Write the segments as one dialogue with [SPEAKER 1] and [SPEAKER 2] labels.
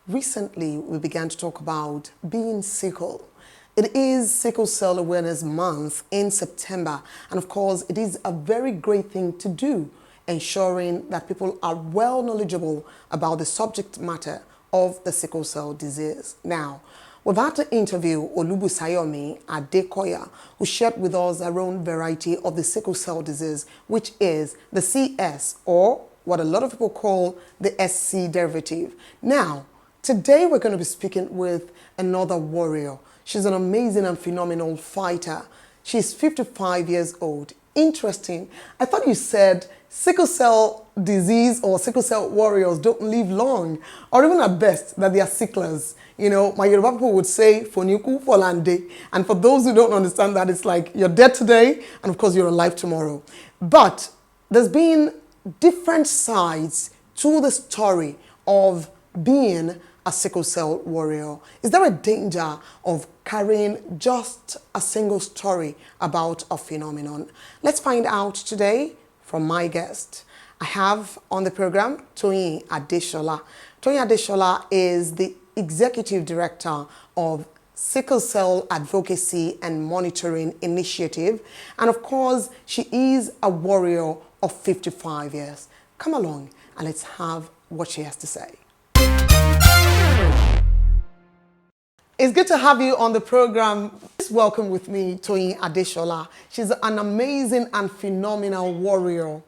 [SPEAKER 1] Recently, we began to talk about being sickle. It is Sickle Cell Awareness Month in September, and of course, it is a very great thing to do, ensuring that people are well knowledgeable about the subject matter of the sickle cell disease. Now, we've had to interview Olubusayomi Adekoya, who shared with us her own variety of the sickle cell disease, which is the CS, or what a lot of people call the SC derivative. Now, today we're going to be speaking with another warrior. She's an amazing and phenomenal fighter. She's 55 years old. Interesting. I thought you said sickle cell disease or sickle cell warriors don't live long, or even at best that they are sicklers. You know, my Yoruba people would say "Foniku Folande," and for those who don't understand that, it's like you're dead today, and of course you're alive tomorrow. But there's been different sides to the story of being a sickle cell warrior. Is there a danger of carrying just a single story about a phenomenon? Let's find out today from my guest. I have on the program Toyin Adeshola. Toyin Adeshola is the Executive Director of Sickle Cell Advocacy and Monitoring Initiative. And of course, she is a warrior of 55 years. Come along and let's have what she has to say. It's good to have you on the program. Please welcome with me Toyin Adeshola. She's an amazing and phenomenal warrior.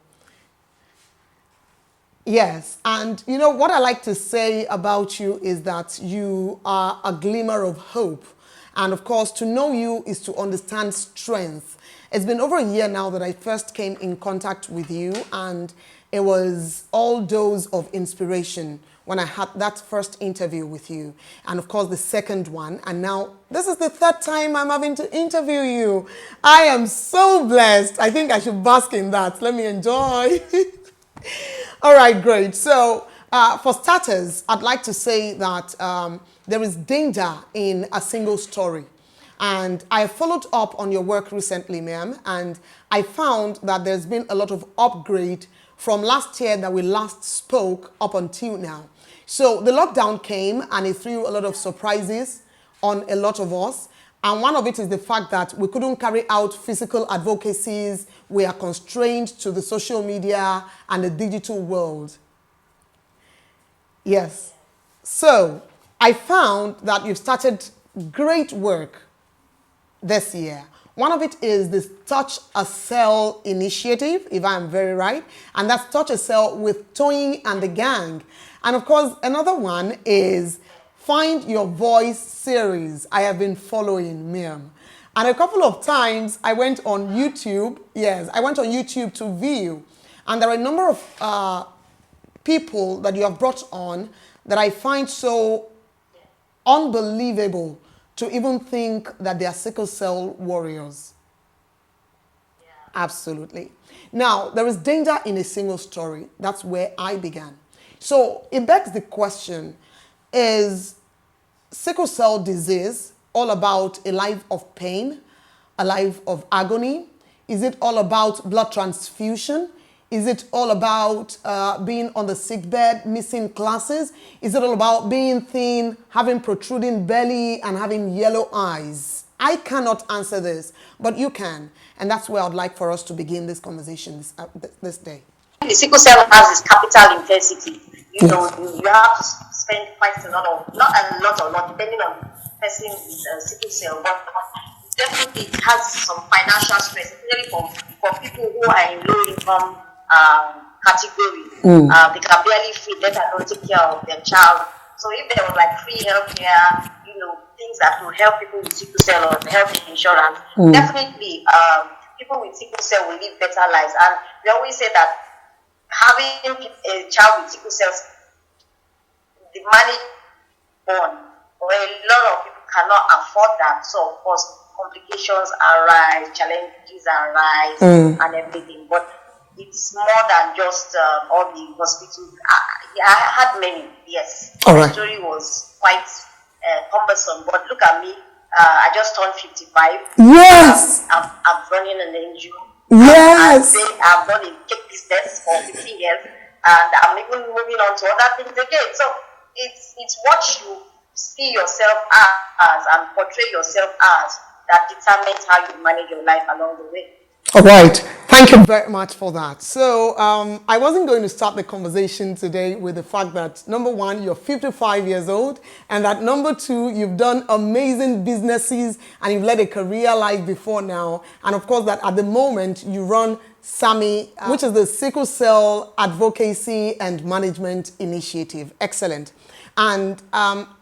[SPEAKER 1] Yes, and you know what I like to say about you is that you are a glimmer of hope. And of course, to know you is to understand strength. It's been over a year now that I first came in contact with you, and it was all dose of inspiration when I had that first interview with you. And of course, the second one. And now this is the third time I'm having to interview you. I am so blessed. I think I should bask in that. Let me enjoy. All right, great. So for starters, I'd like to say that there is danger in a single story. And I followed up on your work recently, ma'am, and I found that there's been a lot of upgrade from last year that we last spoke up until now. So the lockdown came and it threw a lot of surprises on a lot of us. And one of it is the fact that we couldn't carry out physical advocacies. We are constrained to the social media and the digital world. Yes. So I found that you've started great work this year. One of it is this Touch a Cell initiative, if I'm very right. And that's Touch a Cell with Toyin and the gang. And of course, another one is Find Your Voice series. I have been following, ma'am. And a couple of times I went on YouTube. Yes, I went on YouTube to view. And there are a number of people that you have brought on that I find so unbelievable to even think that they are sickle cell warriors. Yeah. Absolutely. Now, there is danger in a single story. That's where I began. So it begs the question, is sickle cell disease all about a life of pain, a life of agony? Is it all about blood transfusion? Is it all about being on the sickbed, missing classes? Is it all about being thin, having protruding belly, and having yellow eyes? I cannot answer this, but you can. And that's where I'd like for us to begin this conversation this day.
[SPEAKER 2] The sickle cell has this capital intensity. You know, you have to spend quite a lot, depending on the person with sickle cell. But definitely it has some financial stress, especially for people who are in low income category. They can barely feed, let alone take care of their child. So if there was like free healthcare, you know, things that will help people with sickle cell or health insurance, definitely people with sickle cell will live better lives. And we always say that having a child with sickle cells, the money born, or a lot of people cannot afford that. So of course complications arise, challenges arise, and everything. But it's more than just all the hospitals. I had many, yes.
[SPEAKER 1] All right.
[SPEAKER 2] The story was quite cumbersome, but look at me. I just turned 55.
[SPEAKER 1] Yes.
[SPEAKER 2] I'm running an NGO.
[SPEAKER 1] Yes.
[SPEAKER 2] I've done a cake business for 15 years, and I'm even moving on to other things again. So it's what you see yourself as and portray yourself as that determines how you manage your life along the way.
[SPEAKER 1] All right. Thank you very much for that. So I wasn't going to start the conversation today with the fact that number one, you're 55 years old, and that number two, you've done amazing businesses and you've led a career life before now. And of course, that at the moment you run SAMI, which is the Sickle Cell Advocacy and Management Initiative. Excellent. And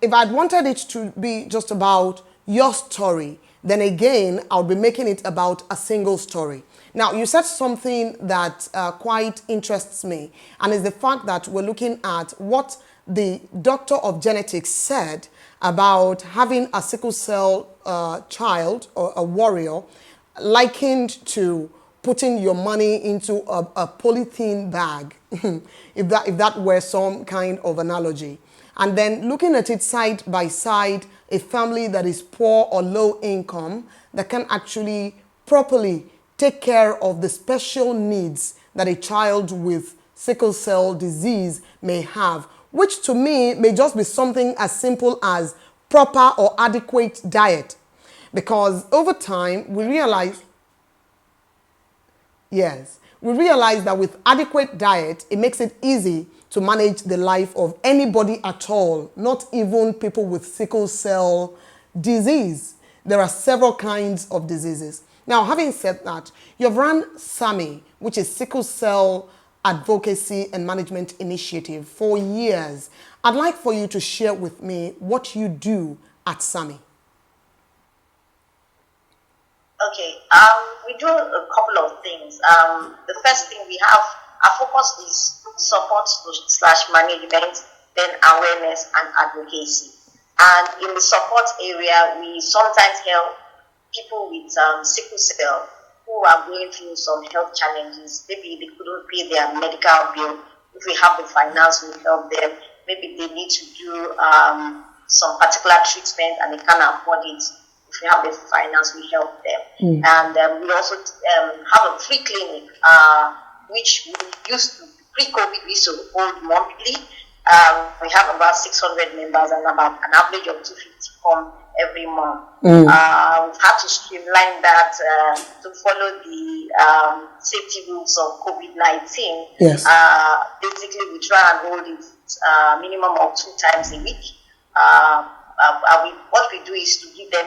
[SPEAKER 1] if I'd wanted it to be just about your story, then again, I'll be making it about a single story. Now, you said something that quite interests me, and is the fact that we're looking at what the doctor of genetics said about having a sickle cell child or a warrior likened to putting your money into a polythene bag, if that were some kind of analogy. And then looking at it side by side, a family that is poor or low income that can actually properly take care of the special needs that a child with sickle cell disease may have, which to me may just be something as simple as proper or adequate diet. Because over time, we realize that with adequate diet, it makes it easy to manage the life of anybody at all, not even people with sickle cell disease. There are several kinds of diseases. Now, having said that, you've run SAMI, which is Sickle Cell Advocacy and Management Initiative, for years. I'd like for you to share with me what you do at SAMI.
[SPEAKER 2] Okay, we do a couple of things. The first thing we have, our focus is support / management, then awareness and advocacy. And in the support area, we sometimes help people with sickle cell who are going through some health challenges. Maybe they couldn't pay their medical bill. If we have the finance, we help them. Maybe they need to do some particular treatment and they can't afford it. If we have the finance, we help them. And we also have a free clinic, which we used to, pre-COVID, we used to hold monthly. We have about 600 members and about an average of 250 come every month. We've had to streamline that to follow the safety rules of COVID-19.
[SPEAKER 1] Yes.
[SPEAKER 2] Basically, we try and hold it minimum of 2 times a week. What we do is to give them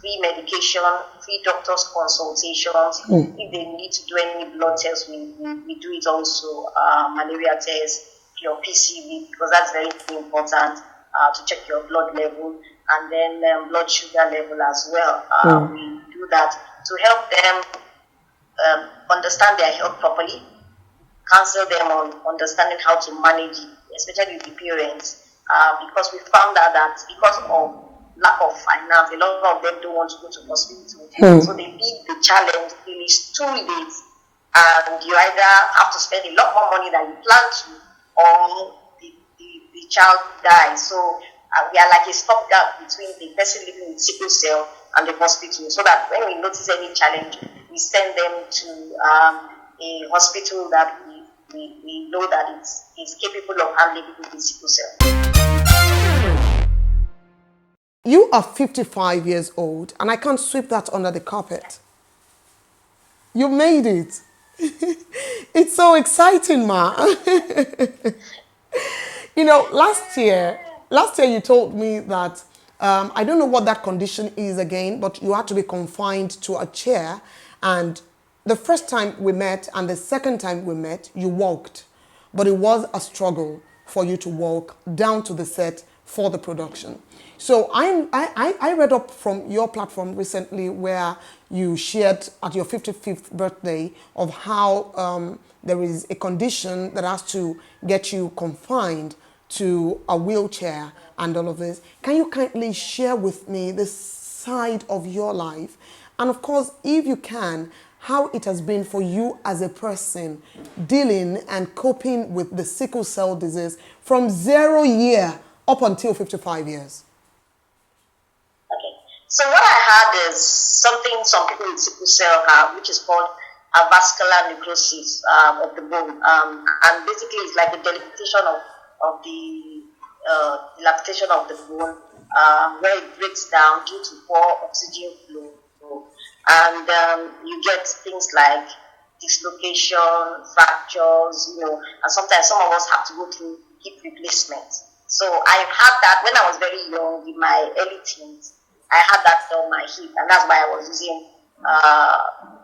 [SPEAKER 2] free medication, free doctor's consultations. If they need to do any blood tests, we do it also, malaria tests, your PCV, because that's very important to check your blood level, and then blood sugar level as well. We do that to help them understand their health properly, counsel them on understanding how to manage it, especially the parents, because we found out that because of lack of finance, a lot of them don't want to go to hospital. So they leave the challenge till it's too late, and you either have to spend a lot more money than you plan to, or the child dies. So we are like a stopgap between the person living with sickle cell and the hospital, so that when we notice any challenge, we send them to a hospital that we know that it's capable of handling people with sickle cell.
[SPEAKER 1] You are 55 years old, and I can't sweep that under the carpet. You made it. It's so exciting, Ma. You know, last year you told me that, I don't know what that condition is again, but you had to be confined to a chair. And the first time we met and the second time we met, you walked. But it was a struggle for you to walk down to the set for the production. So I read up from your platform recently where you shared at your 55th birthday of how there is a condition that has to get you confined to a wheelchair and all of this. Can you kindly share with me this side of your life? And of course, if you can, how it has been for you as a person dealing and coping with the sickle cell disease from 0 year up until 55 years.
[SPEAKER 2] Okay. So what I had is something some people with sickle cell have, which is called a vascular necrosis of the bone. And basically it's like the delimitation of the dilapidation of the bone, where it breaks down due to poor oxygen flow, and you get things like dislocation, fractures, and sometimes some of us have to go through hip replacement. So I had that when I was very young, in my early teens. I had that on my hip, and that's why I was using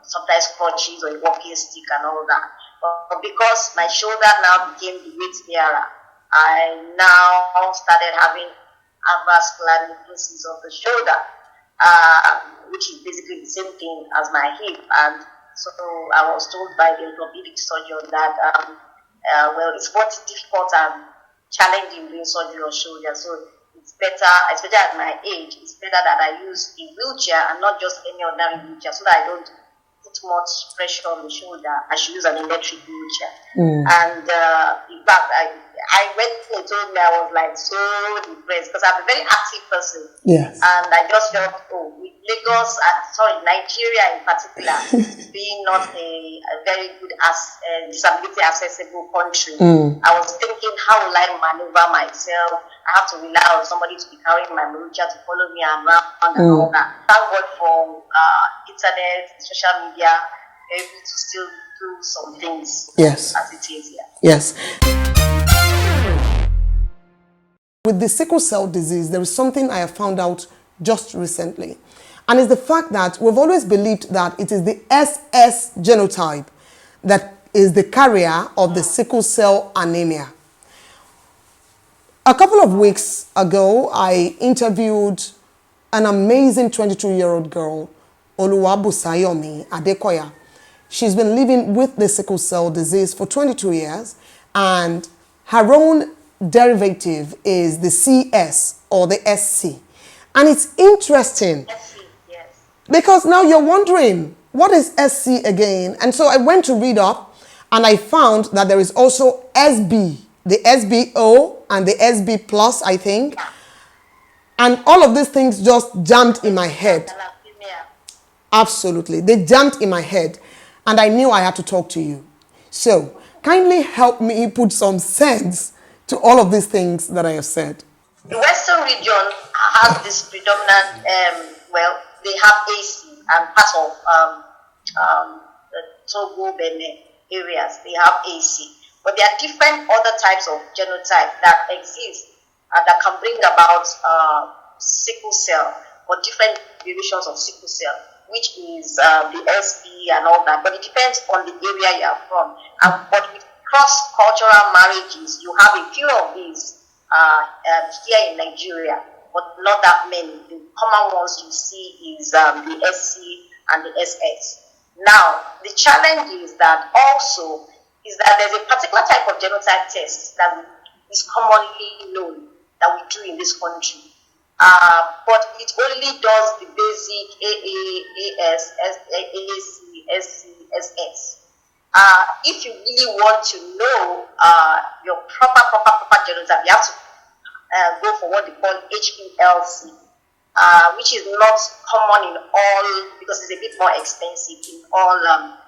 [SPEAKER 2] sometimes crutches or a walking stick and all that. But because my shoulder now became the weight bearer, I now started having avascular necrosis of the shoulder, which is basically the same thing as my hip. And so I was told by the orthopedic surgeon that, well, it's both difficult and challenging doing surgery on shoulder. So it's better, especially at my age, it's better that I use a wheelchair and not just any ordinary wheelchair, so that I don't put much pressure on the shoulder. I should use an electric wheelchair. And in fact, when they told me, I was like so depressed because I'm a very active person.
[SPEAKER 1] Yes.
[SPEAKER 2] And I just felt, with Lagos, Nigeria in particular, being not a very good disability accessible country, I was thinking, how will I maneuver myself? I have to rely on somebody to be carrying my wheelchair to follow me around and all that. Thank God for internet, social media, able to still do some things.
[SPEAKER 1] Yes.
[SPEAKER 2] As it is here.
[SPEAKER 1] Yes. With the sickle cell disease, there is something I have found out just recently. And it's the fact that we've always believed that it is the SS genotype that is the carrier of the sickle cell anemia. A couple of weeks ago, I interviewed an amazing 22-year-old girl, Oluwabusayomi Adekoya. She's been living with the sickle cell disease for 22 years, and her own derivative is the CS or the SC. And it's interesting because now you're wondering, what is SC again? And so I went to read up, and I found that there is also SB, the SBO and the SB plus, I think. And all of these things just jammed in my head. Absolutely. They jammed in my head. And I knew I had to talk to you. So kindly help me put some sense to all of these things that I have said.
[SPEAKER 2] The Western region has this predominant, they have AC and parts of the Togo, Benin areas, they have AC. But there are different other types of genotype that exist that can bring about sickle cell, or different variations of sickle cell, which is the SB and all that. But it depends on the area you are from. But with cross-cultural marriages, you have a few of these here in Nigeria, but not that many. The common ones you see is the SC and the SS. Now, the challenge is that there's a particular type of genotype test that is commonly known that we do in this country. But it only does the basic AA, AS, AAC, SC, SS. If you really want to know your proper genotype, you have to go for what they call HPLC, which is not common in all, because it's a bit more expensive in all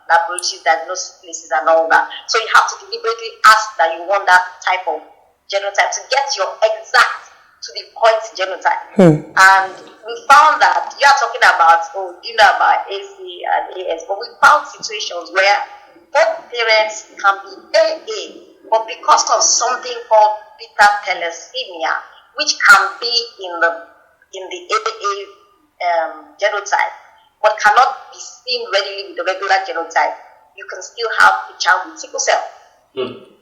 [SPEAKER 2] laboratories, diagnostic places and all that. So you have to deliberately ask that you want that type of genotype to get your exact to the point genotype. And we found that you are talking about, about AC and AS, but we found situations where both parents can be AA, but because of something called beta thalassemia, which can be in the AA genotype, but cannot be seen readily with the regular genotype, you can still have a child with sickle cell.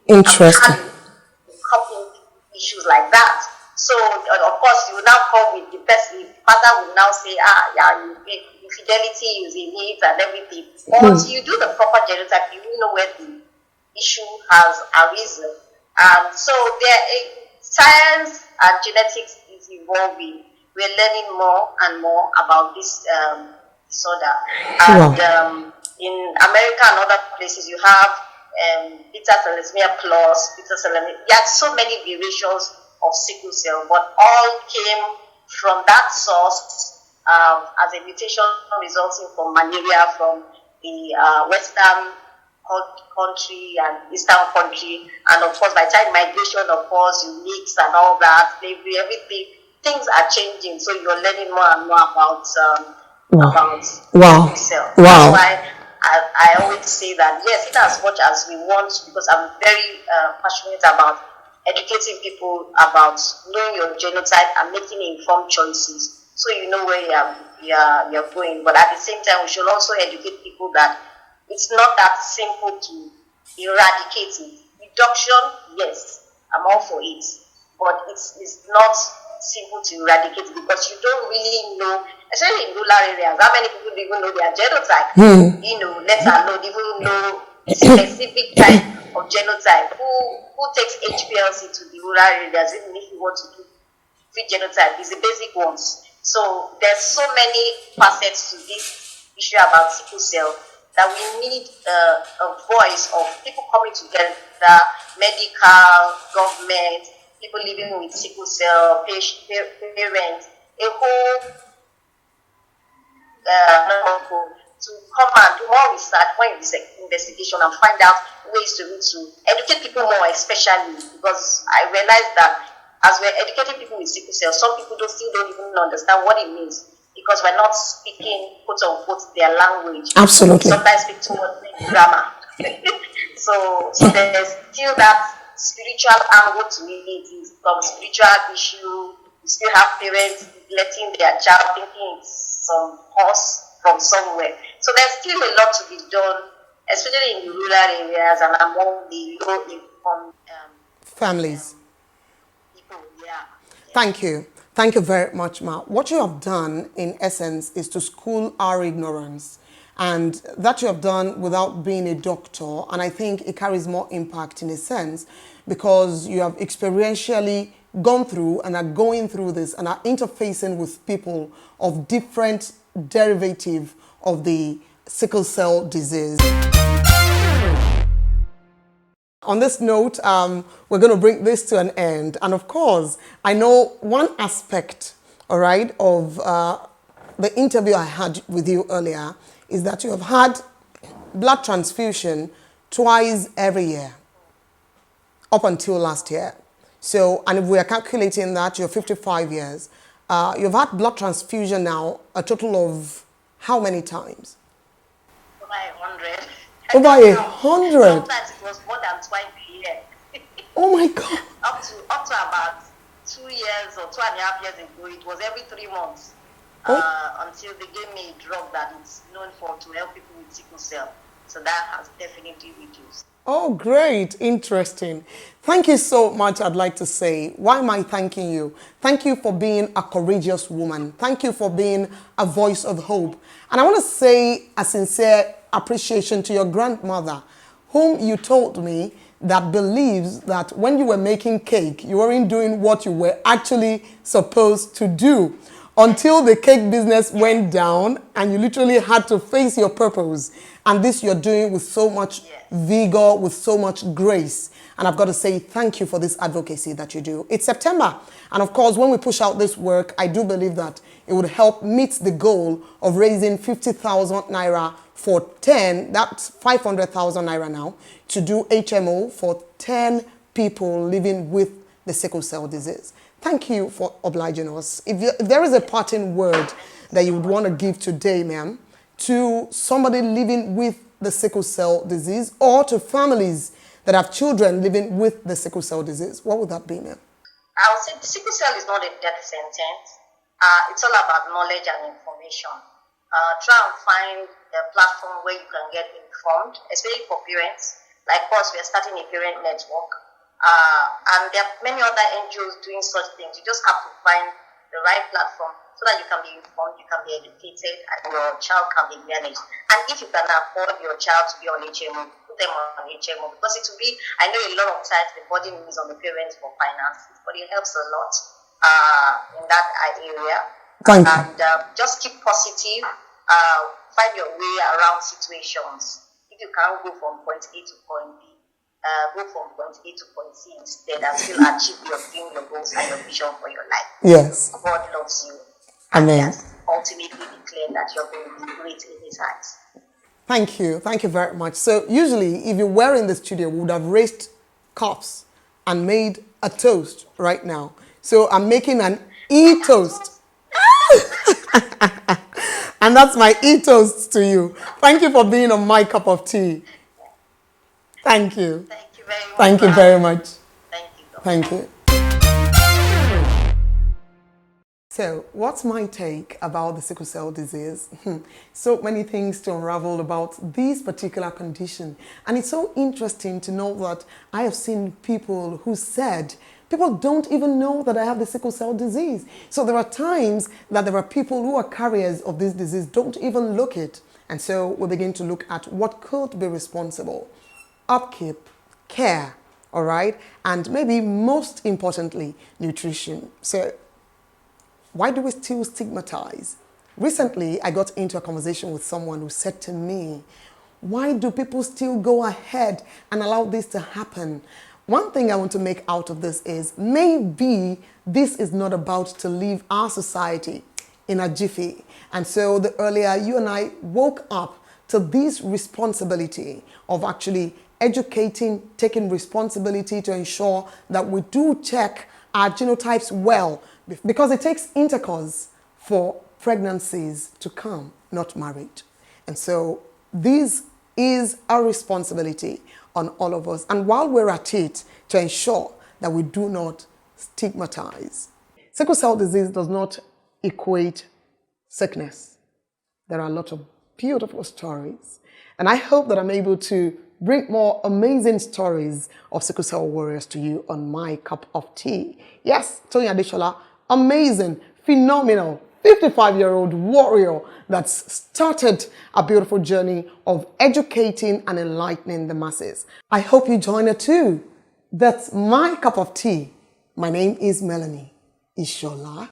[SPEAKER 1] Interesting.
[SPEAKER 2] Coupling issues like that. So, of course, you will now come with the person. The father will now say, infidelity is in it and everything. But until you do the proper genotype, you will know where the issue has arisen. So, science and genetics is evolving. We're learning more and more about this disorder. And in America and other places, you have beta thalassemia plus, beta thalassemia. There are so many variations of sickle cell, but all came from that source as a mutation resulting from malaria from the Western country and eastern country, and of course by the time migration, of course, you mix and all that, slavery, everything, things are changing. So you're learning more and more about
[SPEAKER 1] Wow.
[SPEAKER 2] sickle cell.
[SPEAKER 1] Wow.
[SPEAKER 2] That's why I always say that yes, in as much as we want, because I'm very passionate about educating people about knowing your genotype and making informed choices, so you know where you're going. But at the same time, we should also educate people that it's not that simple to eradicate it. Reduction, yes, I'm all for it, but it's not simple to eradicate because you don't really know, especially in rural areas, how many people even know their genotype? Let alone even know specific type of genotype. Who takes HPLC to the rural areas, even if you want to do free genotype? It's the basic ones. So there's so many facets to this issue about sickle cell that we need a voice of people coming together, medical, government, people living with sickle cell, parents, a whole to come and do more research, more investigation, and find out ways to educate people more, especially because I realized that as we're educating people with sickle cell, some people still don't even understand what it means because we're not speaking, quote unquote, their language.
[SPEAKER 1] Absolutely.
[SPEAKER 2] Sometimes speak too much grammar. so there's still that spiritual angle to it. It's some spiritual issue. You still have parents letting their child thinking it's some horse from somewhere. So there's still a lot to be done, especially in the rural areas and among the low income
[SPEAKER 1] families.
[SPEAKER 2] people. Yeah.
[SPEAKER 1] Thank you. Thank you very much, Ma. What you have done, in essence, is to school our ignorance. And that you have done without being a doctor. And I think it carries more impact in a sense because you have experientially gone through and are going through this and are interfacing with people of different derivative of the sickle cell disease. On this note, we're going to bring this to an end. And of course, I know one aspect, all right, of the interview I had with you earlier is that you have had blood transfusion twice every year, up until last year. So, and if we are calculating that, you're 55 years. You've had blood transfusion now a total of how many times?
[SPEAKER 2] Over 100.
[SPEAKER 1] Over 100.
[SPEAKER 2] Sometimes it was more than twice a year.
[SPEAKER 1] Oh my God.
[SPEAKER 2] up to about 2 years or 2.5 years ago, it was every 3 months. Until they gave me a drug that is known to help people with sickle cell. So that has definitely reduced.
[SPEAKER 1] Oh, great. Interesting. Thank you so much, I'd like to say. Why am I thanking you? Thank you for being a courageous woman. Thank you for being a voice of hope. And I want to say a sincere appreciation to your grandmother, whom you told me that believes that when you were making cake, you weren't doing what you were actually supposed to do. Until the cake business went down and you literally had to face your purpose. And this you're doing with so much vigor, with so much grace. And I've got to say thank you for this advocacy that you do. It's September. And of course, when we push out this work, I do believe that it would help meet the goal of raising 50,000 naira for 10, that's 500,000 naira now, to do HMO for 10 people living with the sickle cell disease. Thank you for obliging us. If there is a parting word that you would want to give today, ma'am, to somebody living with the sickle cell disease or to families that have children living with the sickle cell disease, what would that be, ma'am?
[SPEAKER 2] I would say the sickle cell is not a death sentence. It's all about knowledge and information. Try and find a platform where you can get informed, especially for parents. Like us, we are starting a parent network. And there are many other NGOs doing such things. You just have to find the right platform so that you can be informed, you can be educated, and your child can be managed. And if you can afford your child to be on HMO, put them on HMO, because it will be, I know a lot of times the burden is on the parents for finances, but it helps a lot in that area. And just keep positive, find your way around situations. If you can't go from point A to point B, go from point A to point C instead and still achieve your dream, your goals, and your vision for your life.
[SPEAKER 1] Yes.
[SPEAKER 2] God loves you.
[SPEAKER 1] Amen.
[SPEAKER 2] And he has ultimately declared that you're going to be great in his eyes.
[SPEAKER 1] Thank you. Thank you very much. So usually if you were in the studio, we would have raised cups and made a toast right now. So I'm making an e-toast. And that's my e-toast to you. Thank you for being on My Cup of Tea. Thank you.
[SPEAKER 2] Thank you very much.
[SPEAKER 1] Thank you very much.
[SPEAKER 2] Thank you.
[SPEAKER 1] Thank you. So, what's my take about the sickle cell disease? So many things to unravel about this particular condition. And it's so interesting to know that I have seen people who said, people don't even know that I have the sickle cell disease. So there are times that there are people who are carriers of this disease, don't even look it. And so we begin to look at what could be responsible. Upkeep, care, all right? And maybe most importantly, nutrition. So why do we still stigmatize? Recently, I got into a conversation with someone who said to me, why do people still go ahead and allow this to happen? One thing I want to make out of this is maybe this is not about to leave our society in a jiffy. And so the earlier you and I woke up to this responsibility of actually educating, taking responsibility to ensure that we do check our genotypes well, because it takes intercourse for pregnancies to come, not marriage. And so this is our responsibility on all of us. And while we're at it, to ensure that we do not stigmatize. Sickle cell disease does not equate sickness. There are a lot of beautiful stories. And I hope that I'm able to bring more amazing stories of sickle cell warriors to you on My Cup of Tea. Yes, Tony Adeshola, amazing, phenomenal, 55-year-old warrior that's started a beautiful journey of educating and enlightening the masses. I hope you join her too. That's My Cup of Tea. My name is Melanie Ishola.